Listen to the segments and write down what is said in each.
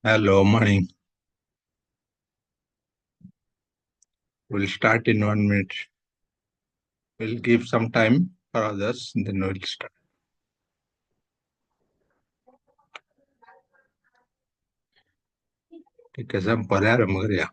Hello, morning. We'll start in 1 minute. We'll give some time for others, then we'll start. ठीक है सब परिहार मगर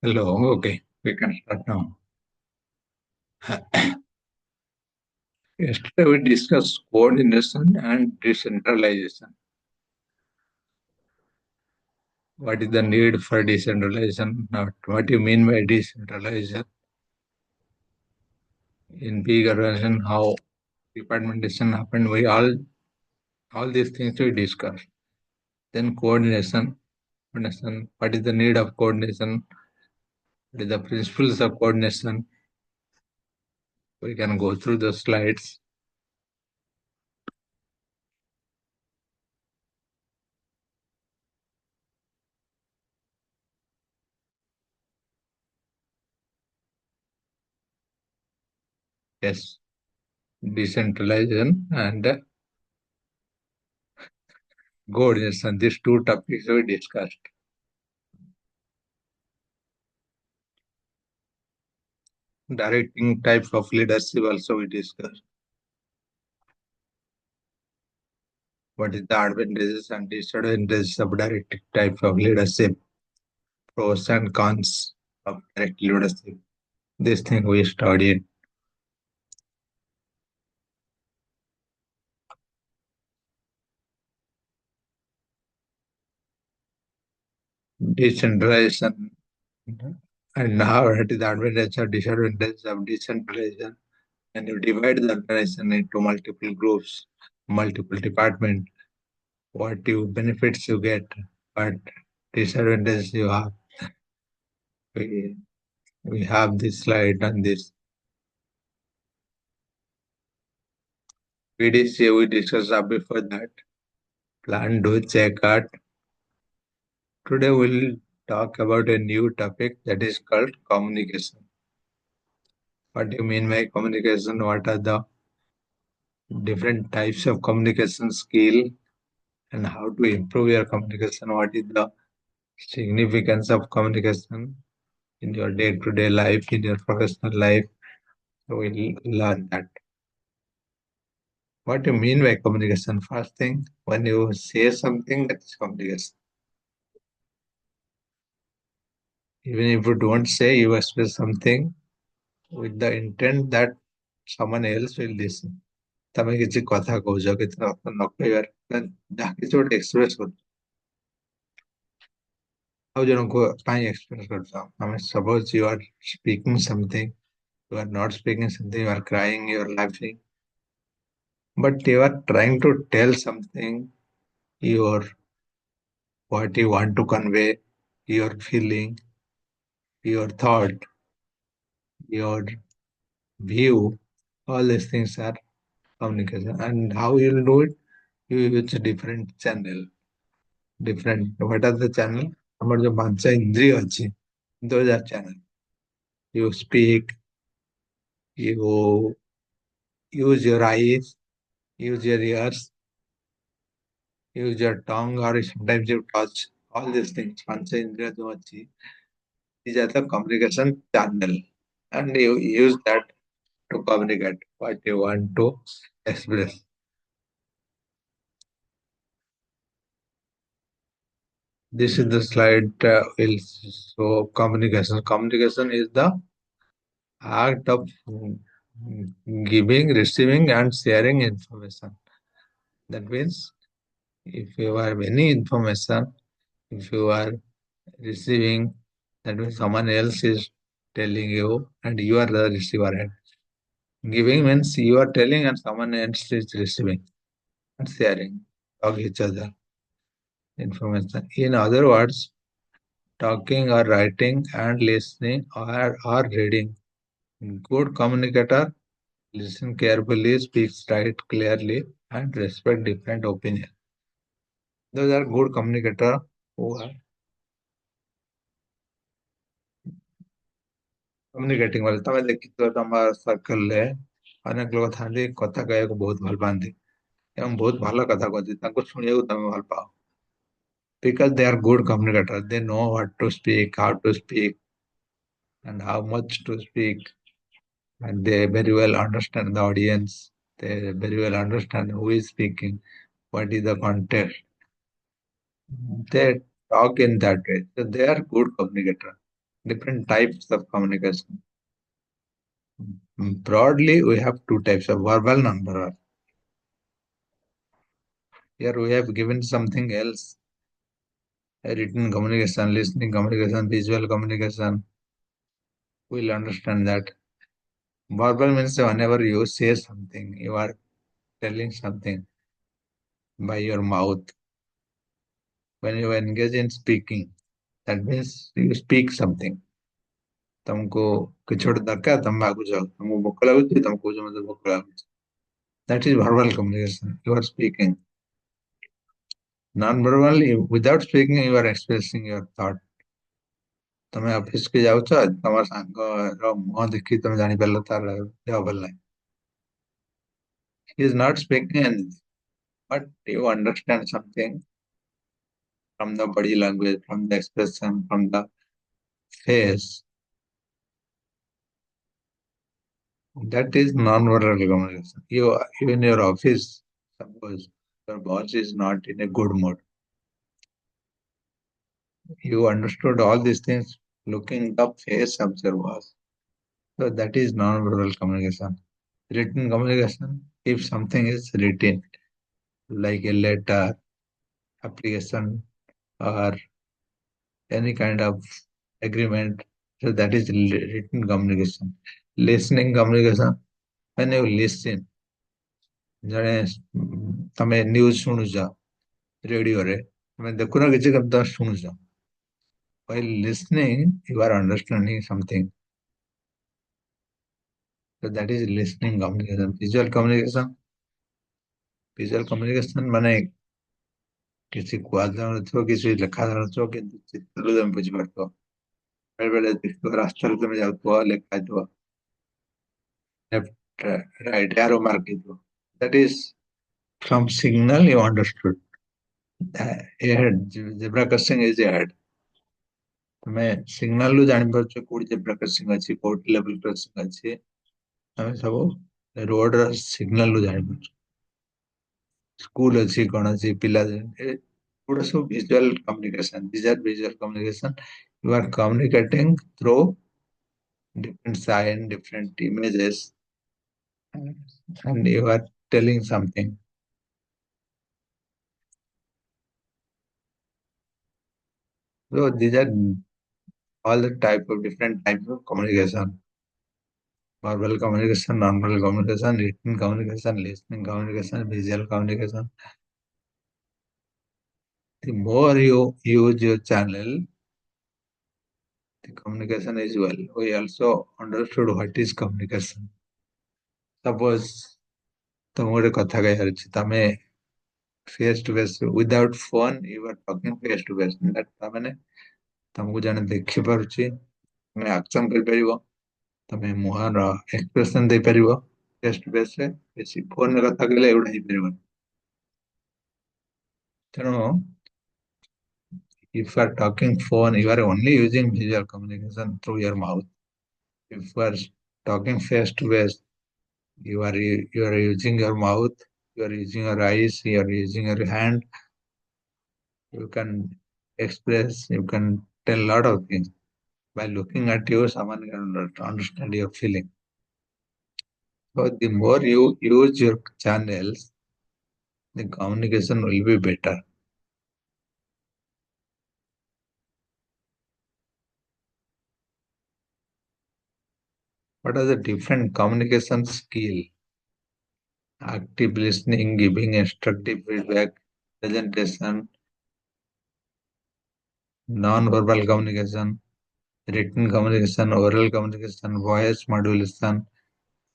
Hello, okay, we can start now. Yesterday we discussed coordination and decentralization. What is the need for decentralization? Not what you mean by decentralization in big organization, how departmentation happened. We all these things we discussed. Then coordination. What is the need of coordination? What is the principles of coordination? We can go through the slides. Yes, decentralization and coordination. These two topics we discussed. Directing types of leadership also we discussed. What is the advantages and disadvantages of direct type of leadership? Pros and cons of direct leadership. This thing we studied. Decentralization and now what is the advantage or disadvantage of decentralization? And you divide the organization into multiple groups, multiple departments, what you benefits you get, what disadvantages you have. We, we have this slide on this. PDCA we discussed before that. Plan, do, check out. Today we'll talk about a new topic that is called communication. What do you mean by communication? What are the different types of communication skill and how to improve your communication? What is the significance of communication in your day-to-day life, in your professional life. So we'll learn that. What do you mean by communication? First thing, when you say something, that's communication. Even if you don't say, you express something with the intent that someone else will listen. ତମେ କିଛି କଥା କହୁଛ କିଛି ନ କହିବାର ଯାହା କିଛି ଗୋଟେ ଏକ୍ସପ୍ରେସ କରୁଛ ଆଉ ଜଣଙ୍କ ପାଇଁ ଏକ୍ସପ୍ରେସ କରୁଛ ଆମେ suppose you are speaking something, you are not speaking something, you are crying, you are laughing, but you are trying to tell something, your what you want to convey, your feeling, your thought, your view, all these things are communication. And how you'll do it? You use a different channel. Different. What are the channel? ଆମର ଯୋଉ ପାଞ୍ଚ ଇନ୍ଦ୍ରିୟ ଅଛି, those are channel. You speak, you use your eyes, use your ears, use your tongue, or sometimes you touch. All these things, ପାଞ୍ଚ ଇନ୍ଦ୍ରିୟ ଯୋଉ ଅଛି, these are the communication channel. And you use that to communicate what you want to express. This is the slide will show communication. Communication is the act of giving, receiving, and sharing information. That means if you have any information, if you are receiving, that means someone else is telling you and you are the receiver. And giving means you are telling and someone else is receiving and sharing of each other information. In other words, talking or writing and listening or reading. Good communicator listen carefully, speaks right clearly, and respect different opinions. Those are good communicator who are communicating well. ତମେ ଦେଖିଥିବ ତମ ସର୍କଲରେ ଅନେକ ଲୋକ ଥାନ୍ତି କଥା କହିବାକୁ ବହୁତ ଭଲ ପାଆନ୍ତି ଏବଂ ବହୁତ ଭଲ କଥା କହନ୍ତି ତାଙ୍କୁ ଶୁଣିବାକୁ ତମେ ଭଲ ପାଅ because they are good communicator. They know what to speak, how to speak, and how much to speak, and they very well understand the audience. They very well understand who is speaking, what is the context. They talk in that way. So they are good communicator. Different types of communication. Broadly, we have two types of verbal, non-verbal. Here we have given something else. Written communication, listening communication, visual communication. We'll understand that. Verbal means whenever you say something, you are telling something by your mouth. When you engage in speaking, that means you speak something. तुमको କିଛି ଗୋଟେ ଦରକାର ତମେ ମାଗୁଛ ତମକୁ ଭୋକ ଲାଗୁଛି ତମେ କହୁଛ ମତେ ଭୋକ ଲାଗୁଛି that is verbal communication. You are speaking. Non-verbal, without speaking, you are expressing your thought. ତମେ ଅଫିସ କି ଯାଉଛ ତମ ସାଙ୍ଗର ମୁହଁ ଦେଖି ତମେ ଜାଣିପାରିଲ ତାର ଦେହ ଭଲ ନାହିଁ. He is not speaking anything, but you understand something from the body language, from the expression, from the face. That is non-verbal communication. You in your office, suppose your boss is not in a good mood. You understood all these things looking the face of your boss. So that is non-verbal communication. Written communication, if something is written, like a letter, application, or any kind of agreement, so that is written communication. Listening communication, when you listen, ଜଣେ ତମେ news ଶୁଣୁଛ ରେଡିଓରେ ତମେ ଦେଖୁନ କିଛି ତମେ ଶୁଣୁଛ while listening you are understanding something, so that is listening communication. Visual communication ମାନେ କିଛି କୁହାଯାଉନଥିବ କିଛି ଲେଖା ଯାଉନଥିବ କିନ୍ତୁ ଚିତ୍ରରୁ ତମେ ବୁଝିପାରୁଥିବ ବେଳେବେଳେ ଦେଖିଥିବ ରାସ୍ତାରେ ତମେ ଯାଉଥିବ ଲେଖା ହେଇଥିବ left right arrow mark ହେଇଥିବ that is from signal you understood ahead zebra crossing is ahead ଆମେ ସିଗ୍ନାଲ ରୁ ଜାଣିପାରୁଛୁ କୋଉଠି ଜେବ୍ରା କ୍ରସିଂ ଅଛି, କୋଉଠି ଲେବଲ କ୍ରସିଂ ଅଛି। ଆମେ ସବୁ ରୋଡ ର ସିଗ୍ନାଲ ରୁ ଜାଣିପାରୁଛୁ। ସ୍କୁଲ ଅଛି, କଣ ଅଛି, ପିଲା ଏଗୁଡା ସବୁ visual communication. These are visual communication. You are communicating through different sign, different images, and you are telling something. So these are all the type of different types of communication. Verbal communication, non-verbal communication, written communication, listening communication, visual communication. The more you use your channel, the communication is well. We also understood what is communication. Suppose ତମକୁ ଗୋଟେ କଥା କହିବାର ଅଛି, ତମେ face to face without phone you are talking face to face. ତାମାନେ ତମକୁ ଜଣେ ଦେଖିପାରୁଛି, ତମେ ଆକ୍ସନ କରିପାରିବ, ତମେ ମୁହଁର ଏକ୍ସପ୍ରେସନ ଦେଇପାରିବ ଫେସ୍ ଟୁ ଫେସ୍ ରେ। ବେଶୀ ଫୋନରେ କଥା କହିଲେ ଏଗୁଡ଼ା ହେଇପାରିବନି। ତେଣୁ if you are talking phone, you are only using visual communication through your mouth. If you are talking face to face, you are using your mouth, you are using your eyes, you are using your hand. You can express, you can tell a lot of things. By looking at you, someone can understand your feeling. So the more you use your channels, the communication will be better. What are the different communication skill? Active listening, giving instructive feedback, presentation, non-verbal communication, written communication, oral communication, voice modulation,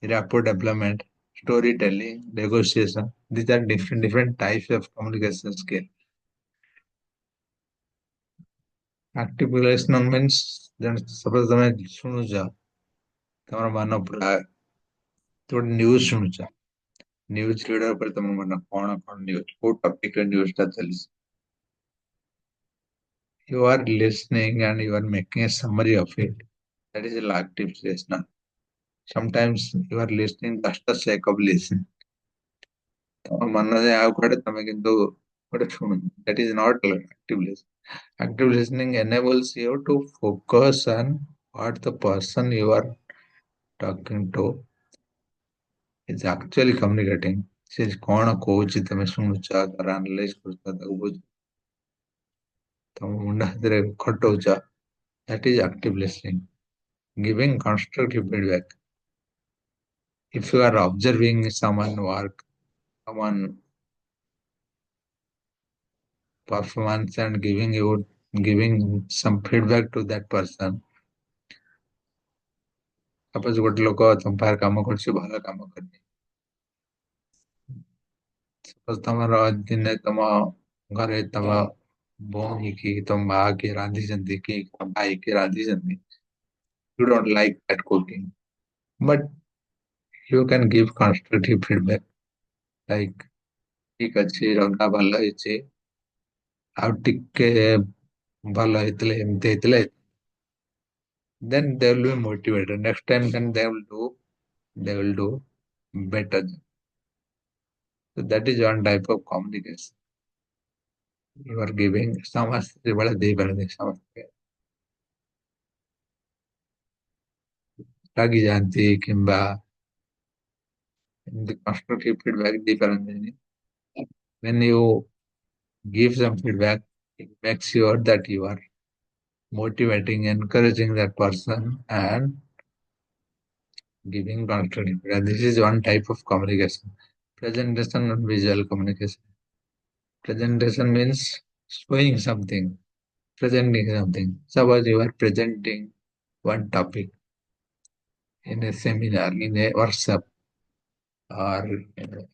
rapport development, storytelling, negotiation. These are different types of communication skill. Active listening means suppose ତମେ ଶୁଣୁଛ, ତମର ମନ ପୁରା ଗୋଟେ news ଶୁଣୁଛ, news reader ଉପରେ ତମ ମନ କଣ କଣ ନ୍ୟୁଜ, କୋଉ ଟପିକ ରେ ନ୍ୟୁଜ ଟା ଚାଲିଛି। You are listening and you are making a summary of it. That is an active listener. Sometimes you are listening just the sake of listening. ତମ ମନ ଯାଏ ଆଉ କୁଆଡେ, ତମେ କିନ୍ତୁ ଗୋଟେ ଶୁଣୁଛ. That is not active listening. Active listening enables you to focus on what the person you are talking to is actually communicating. ସେ କଣ କହୁଛି ତମେ ଶୁଣୁଛ, ତାର ଆନାଲାଇଜ କରୁଛ, ତାକୁ ବୁଝ, ତମ ମୁଣ୍ଡ ହାତରେ ଖଟଉଛ. That is active listening. Giving constructive feedback. If you are observing someone work, someone performance and giving some feedback to that person. Suppose ଗୋଟେ ଲୋକ ତମ ପାଖରେ କାମ କରୁଛି, ଭଲ କାମ କରିନି। Suppose ତମର ଦିନେ ତମ ଘରେ ତମ ଭଉଣୀ କି ତମ ମା କିଏ ରାନ୍ଧିଛନ୍ତି, କି ତମ ଭାଇ କିଏ ରାନ୍ଧିଛନ୍ତି, you don't like that cooking, but you can give constructive feedback like ଠିକ ଅଛି, ରନ୍ଧା ଭଲ ହେଇଛି, ଆଉ ଟିକେ ଭଲ ହେଇଥିଲେ, ଏମିତି ହେଇଥିଲେ, then they will be motivated. Next time then they will do better. So that is one type of communication. You are giving ସମସ୍ତେ ସେଭଳିଆ ଦେଇପାରନ୍ତି, ସମସ୍ତେ ରାଗି ଯାଆନ୍ତି କିମ୍ବା ଏମିତି constructive feedback ଦେଇପାରନ୍ତିନି. When you give some feedback, it makes sure that you are motivating, encouraging that person and giving constructive feedback. This is one type of communication. Presentation and visual communication. Presentation means showing something, presenting something. Suppose you are presenting one topic in a seminar, in a workshop, or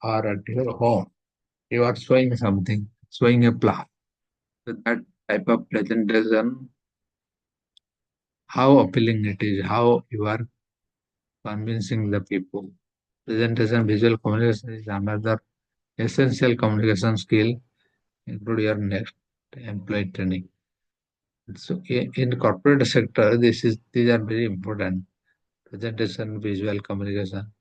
or at your home. You are showing something, showing a plan. So that type of presentation, how appealing it is, how you are convincing the people. Presentation, visual communication is another essential communication skill, include your next employee training. So in corporate sector, these are very important. Presentation, visual communication,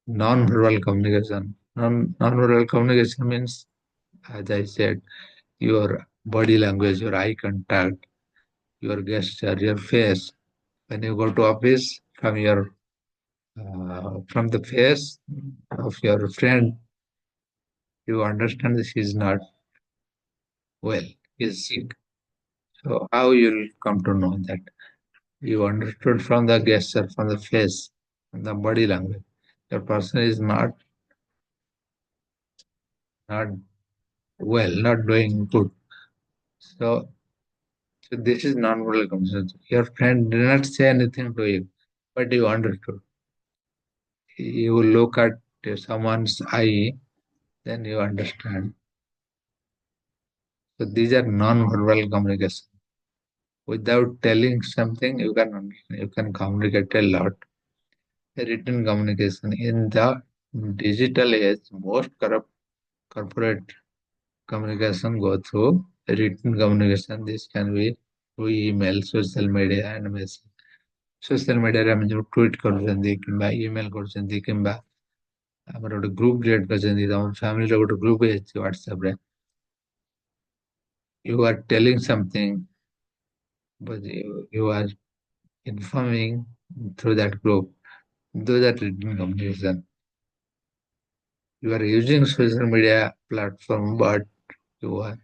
non-verbal communication. Non-verbal communication means, as I said, your body language, your eye contact, your gesture, your face. When you go to office, from the face of your friend, you understand this is not well, is sick. So how you'll come to know that? You understood from the gesture, from the face, from the body language. The person is not well, not doing good. So, so this is non-verbal communication. Your friend did not say anything to you, but you understood. You look at someone's eye, then you understand. So these are non-verbal communication. Without telling something, you can understand. You can communicate a lot. Written communication in the digital age, most corporate communication go through written communication. This can be through email, social media and message. Social media ରେ ଆମେ ଯୋଉ tweet କରୁଛନ୍ତି କିମ୍ବା email କରୁଛନ୍ତି କିମ୍ବା ଆମର ଗୋଟେ group create କରିଛନ୍ତି ତମ ଫ୍ୟାମିଲିର ଗୋଟେ ଗ୍ରୁପ ହେଇଛି ହ୍ୱାଟ୍ସଆପ ରେ you are telling something but you are informing through that group. Those are written communication. You are using social media platform but you are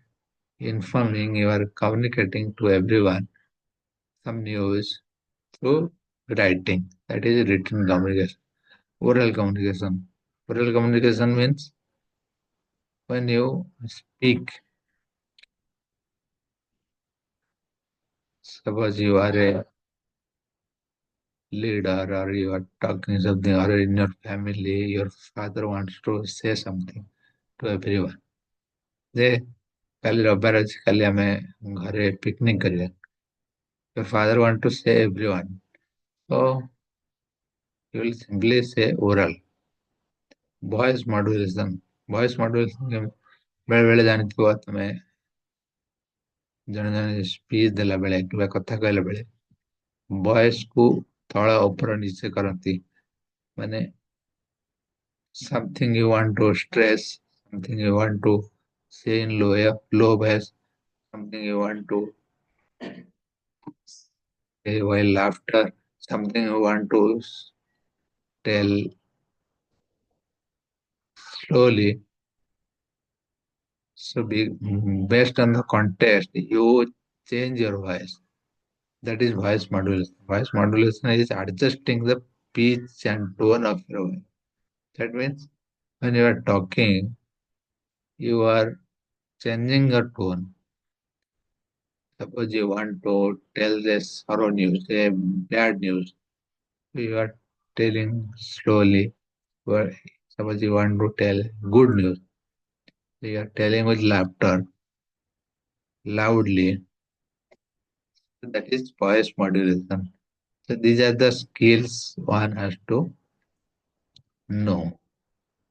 informing, you are communicating to everyone some news through writing. That is written communication. Oral communication. Oral communication means when you speak, suppose you are a leader or you are talking something or in your family, your father wants to say something to everyone. ଯେ କାଲି ରବିବାର ଅଛି କାଲି ଆମେ ଘରେ picnic କରିବା. Your father want to say everyone. So you will simply say oral. Voice modulation. Voice modulation ବେଳେ ବେଳେ ଜାଣିଥିବ ତମେ ଜଣେ ଜଣେ ସ୍ପିଚ ଦେଲା ବେଳେ କିମ୍ବା କଥା କହିଲା ବେଳେ ଭଏସ କୁ ତଳ ଉପର ନିଚେ କରନ୍ତି ମାନେ something you want to stress, something you want to say in low voice, something you want to say while laughter, something you want to tell slowly. So based on the context, you change your voice. That is voice modulation. Voice modulation is adjusting the pitch and tone of your voice. That means when you are talking, you are changing your tone. Suppose you want to tell this sorrow news, a bad news, you are telling slowly. But suppose you want to tell good news, you are telling with laughter, loudly. That is voice modulation. So these are the skills one has to know.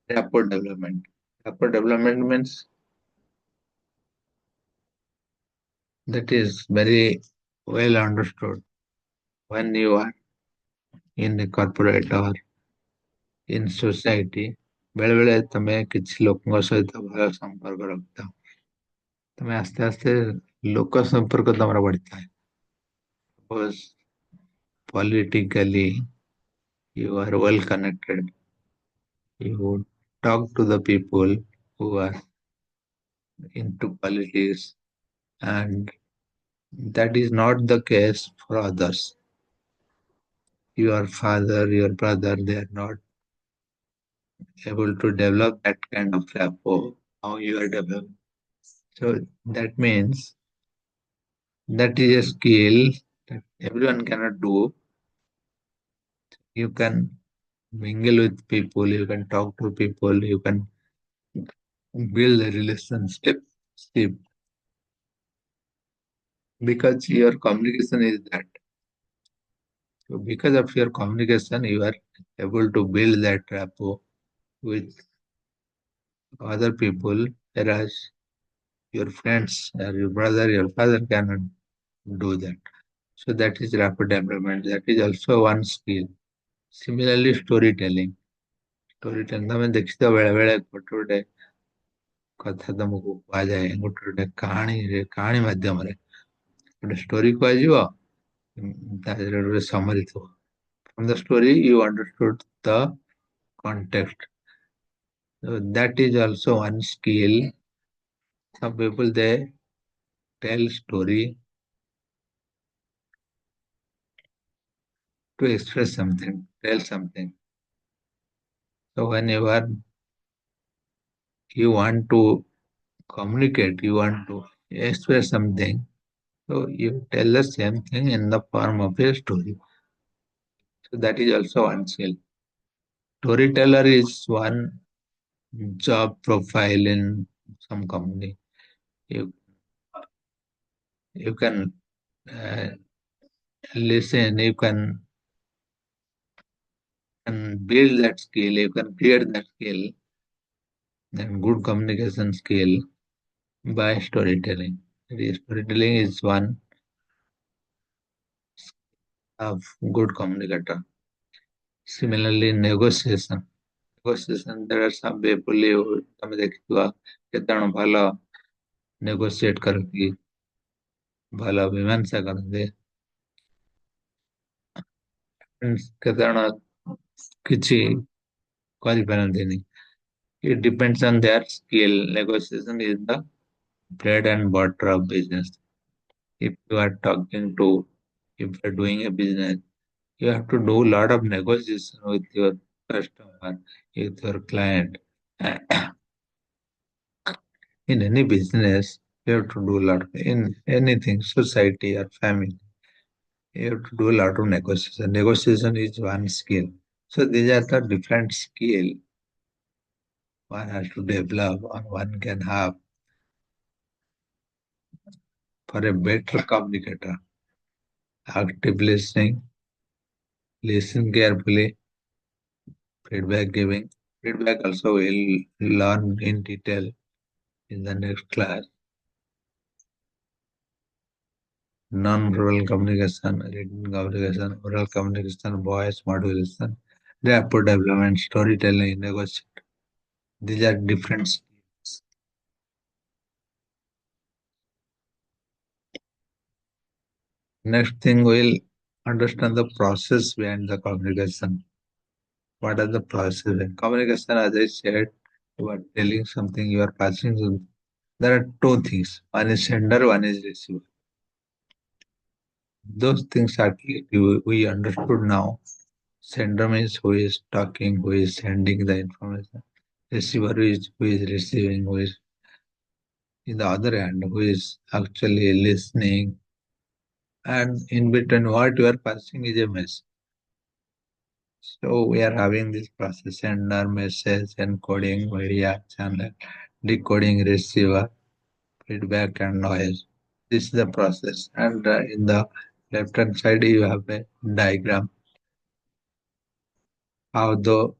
Rapport development. Rapport development means that is very well understood when you are in a corporate or in society. ବେଳେବେଳେ ତମେ କିଛି ଲୋକଙ୍କ ସହିତ ଭଲ ସମ୍ପର୍କ ରଖିଥାଅ ତମେ ଆସ୍ତେ ଆସ୍ତେ ଲୋକ ସମ୍ପର୍କ ତମର ବଢିଥାଏ Suppose politically you are well connected, you talk to the people who are into politics, and that is not the case for others. Your father, your brother, they are not able to develop that kind of rapport how you are developing. So that means that is a skill that everyone cannot do. You can mingle with people, you can talk to people, you can build a relationship because your communication is that. So because of your communication, you are able to build that rapport with other people, whereas your friends or your brother, your father cannot. do that. So that is rapid development. That is also one skill. Similarly, storytelling. Storytelling ତମେ ଦେଖିଥିବ ବେଳେ ବେଳେ ଗୋଟେ ଗୋଟେ କଥା ତମକୁ କୁହାଯାଏ ଗୋଟେ ଗୋଟେ କାହାଣୀ ମାଧ୍ୟମରେ ଗୋଟେ ଷ୍ଟୋରି କୁହାଯିବ ତା ଦେହରେ ଗୋଟେ ସମରି ଥିବ. From the story you understood the context. So that is also one skill. Some people they tell story to express something, tell something. So whenever you want to communicate, you want to express something, so you tell the same thing in the form of a story. So that is also one skill. Storyteller is one job profile in some company. You you can uh, listen, you can build that skill, you can create that skill, and good communication skill by storytelling. Storytelling is one of good communicator. Similarly, negotiation. Negotiation, there are some people you ତମେ ଦେଖିଥିବ କେତେ ଜଣ ଭଲ negotiate କରନ୍ତି, ଭଲ ମୀମାଂସା କରନ୍ତି, କେତେ ଜଣ କିଛି କରିପାରନ୍ତିନି. It depends on their skill. Negotiation is the bread and butter of business. If you are talking to, if you are doing a business, you have to do a lot of negotiation with your customer, with your client. In any business, you have to do a lot. In anything, society or family, you have to do a lot of negotiation. Negotiation is one skill. So these are the different skill one has to develop or one can have for a better communicator. Active listening, listen carefully, feedback giving. Feedback also we'll learn in detail in the next class. Non-verbal communication, written communication, oral communication, voice modulation, rapport development, storytelling, negotiation. These are different skills. Next thing, we'll understand the process behind the communication. What are the process in communication? As I said, you are telling something, you are passing something. There are two things. One is sender, one is receiver. Those things are we understood now. Sender means who is talking, who is sending the information. Receiver is who is receiving, who is in the other hand, who is actually listening. And in between what you are passing is a message. So we are having this process sender, message, encoding, media, channel, decoding, receiver, feedback and noise. This is the process. And in the left hand side, you have a diagram how the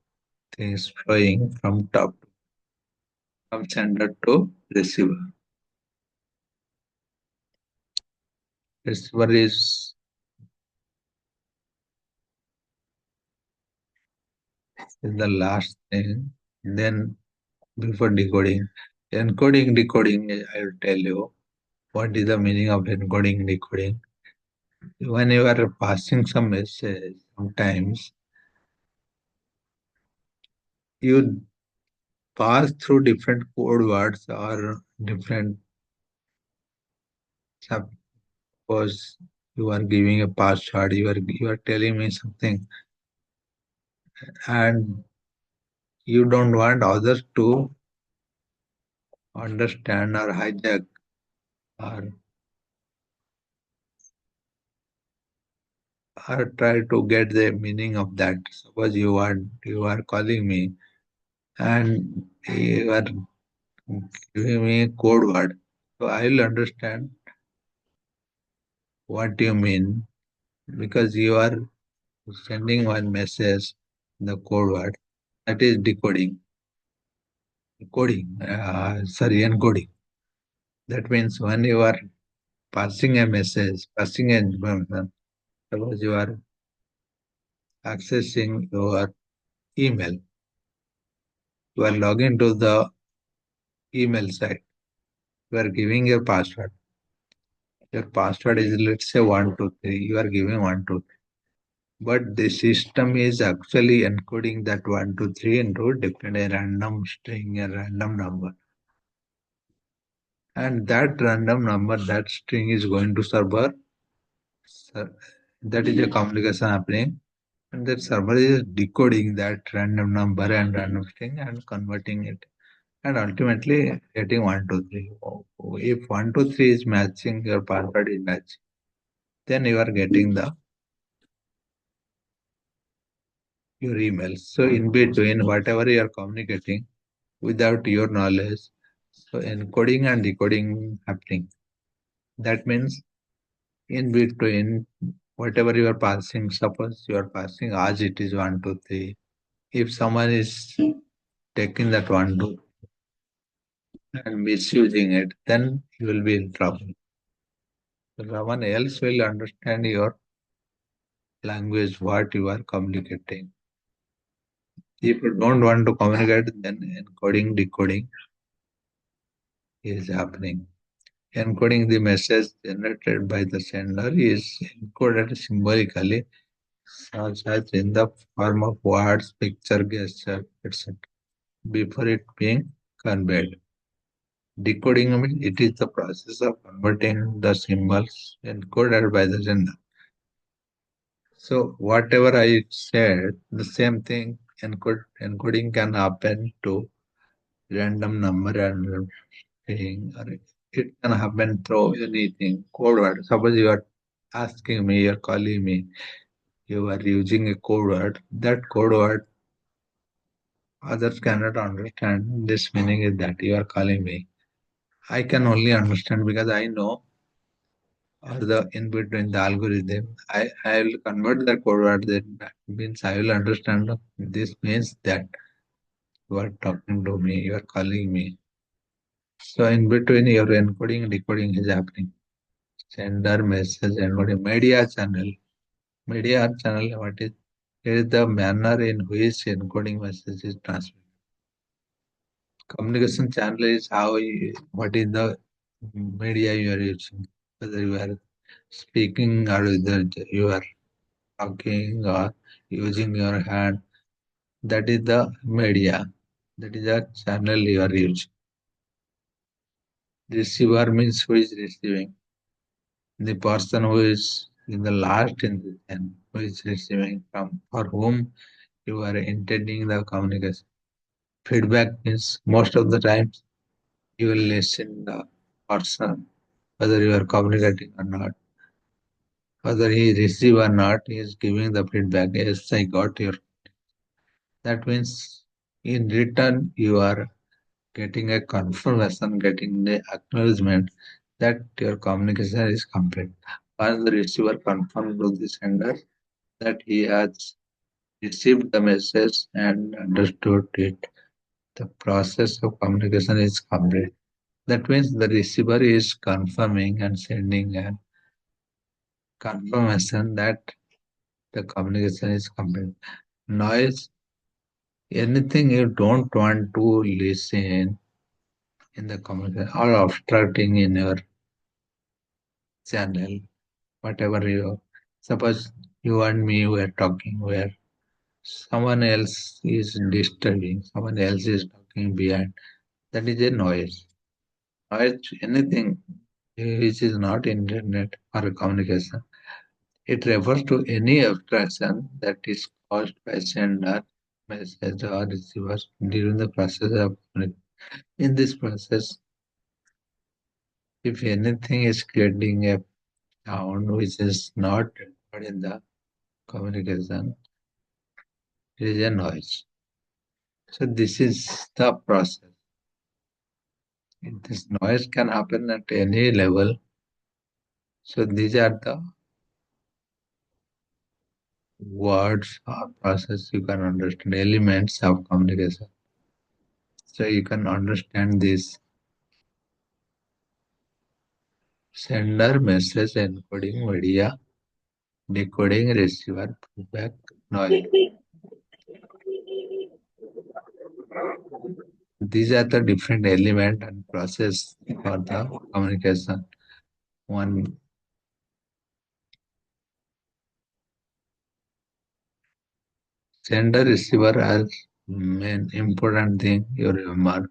things flowing from top, from sender to receiver. Receiver is the last thing. Then before decoding, encoding, decoding, I will tell you what is the meaning of encoding, decoding. When you are passing some message, sometimes you pass through different code words or different, suppose you are giving a password, you are telling me something, and you don't want others to understand or hijack or try to get the meaning of that. Suppose you are calling me and you are giving me a code word. So I will understand what you mean because you are sending one message, the code word. That is decoding. Encoding. That means when you are passing a message, passing an information. Suppose you are accessing your email, you are logging to the email site, you are giving your password. Your password is, let's say, 123. You are giving 123. But the system is actually encoding that 123 into different a random string, a random number. And that random number, that string is going to server. That is a communication happening. And that server is decoding that random number and random string and converting it. And ultimately getting 123. If 123 is matching, your password is matching, then you are getting your emails. So in between, whatever you are communicating without your knowledge, so encoding and decoding happening. That means in between, whatever you are passing, suppose you are passing as it is 123. If someone is taking that 123 and misusing it, then you will be in trouble. So someone else will understand your language, what you are communicating. If you don't want to communicate, then encoding, decoding is happening. Encoding the message generated by the sender is encoded symbolically, such as in the form of words, picture, gesture, etc., before it being conveyed. Decoding means it is the process of converting the symbols encoded by the sender. So whatever I said, the same thing encoding can happen to random number and thing, or it can happen through anything. Code word. Suppose you are asking me, you are calling me, you are using a code word. That code word others cannot understand. This meaning is that you are calling me. I can only understand because I know or the in between the algorithm. I will convert the code word. That means I will understand. This means that you are talking to me, you are calling me. So in between your encoding and decoding is happening. Sender message encoding media channel. Media channel, what is? It is the manner in which encoding message is transmitted. Communication channel is what is the media you are using, whether you are speaking or whether you are talking or using your hand. That is the media. That is the channel you are using. Receiver means who is receiving. The person who is in the last in the chain, who is receiving from for whom you are intending the communication. Feedback means most of the times you will listen the person, whether you are communicating or not, whether he receive or not, he is giving the feedback. Yes, I got your. That means in return you are getting a confirmation, getting the acknowledgement that your communication is complete. Once the receiver confirms to the sender that he has received the message and understood it, the process of communication is complete. That means the receiver is confirming and sending a confirmation that the communication is complete. Noise, anything you don't want to listen in the communication or obstructing in your channel, whatever you suppose you and me were talking where someone else is disturbing, someone else is talking behind. That is a noise. Noise, anything which is not internet or communication. It refers to any abstraction that is caused by sender, message, or receiver during the process of communication. In this process, if anything is creating a sound which is not recorded in the communication, it is a noise. So this is the process. This noise can happen at any level. So these are the words or process you can understand, elements of communication. So you can understand this. Sender, message, encoding, media, decoding, receiver, feedback, noise. These are the different element and process for the communication. One sender receiver are main important thing you remember.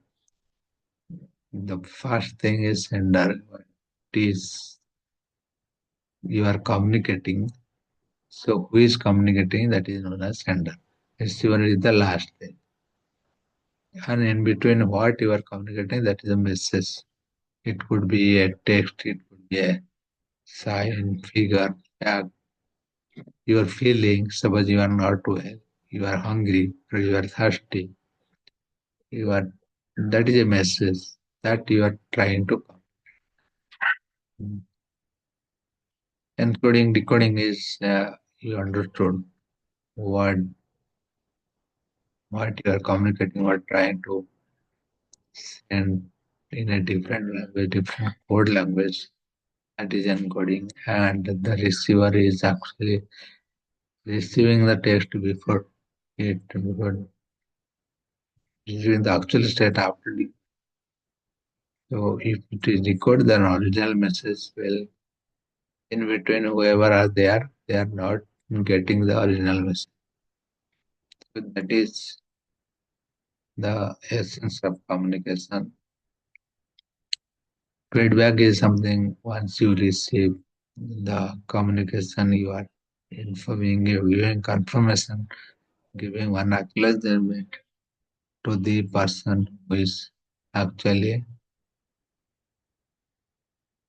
The first thing is sender. It is you are communicating. So who is communicating? That is known as sender. Receiver is the last thing. And in between what you are communicating, that is a message. It could be a text, it could be a sign, figure, your feelings. Suppose you are not well, you are hungry, or you are thirsty. You are that is a message that you are trying to encoding, decoding is you understood what what you are communicating or trying to send in a different language, different code language. That is encoding, and the receiver is actually receiving the text before receiving the actual state after. So if it is decoded, then original message will in between whoever are there, they are not getting the original message. So that is the essence of communication. Feedback is something once you receive the communication, you are informing, you giving confirmation, giving one acknowledgement to the person who is actually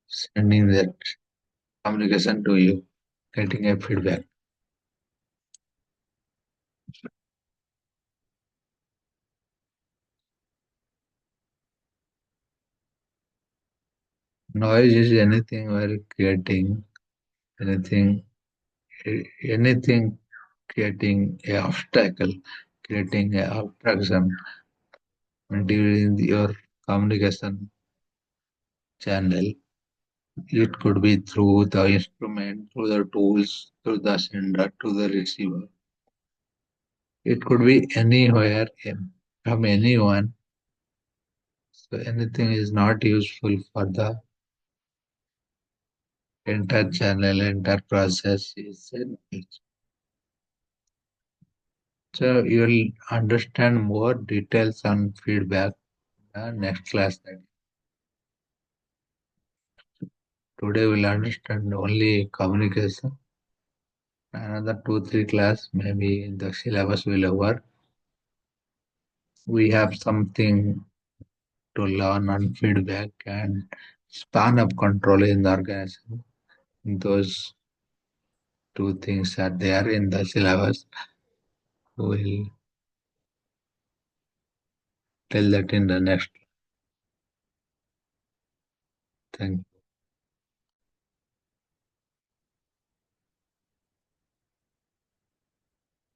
sending that communication to you, getting a feedback. Noise is anything we're creating, anything, anything creating a obstacle, creating a obstruction during your communication channel. It could be through the instrument, through the tools, through the sender, to the receiver. It could be anywhere from anyone. So anything is not useful for the entire channel, entire process is so you'll understand more details on feedback next class. Today we'll understand only communication. Another 2, 3 class, maybe the syllabus will over. We have something to learn on feedback and span of control in the organism. Those two things are there in the syllabus. We'll tell that in the next. Thank you.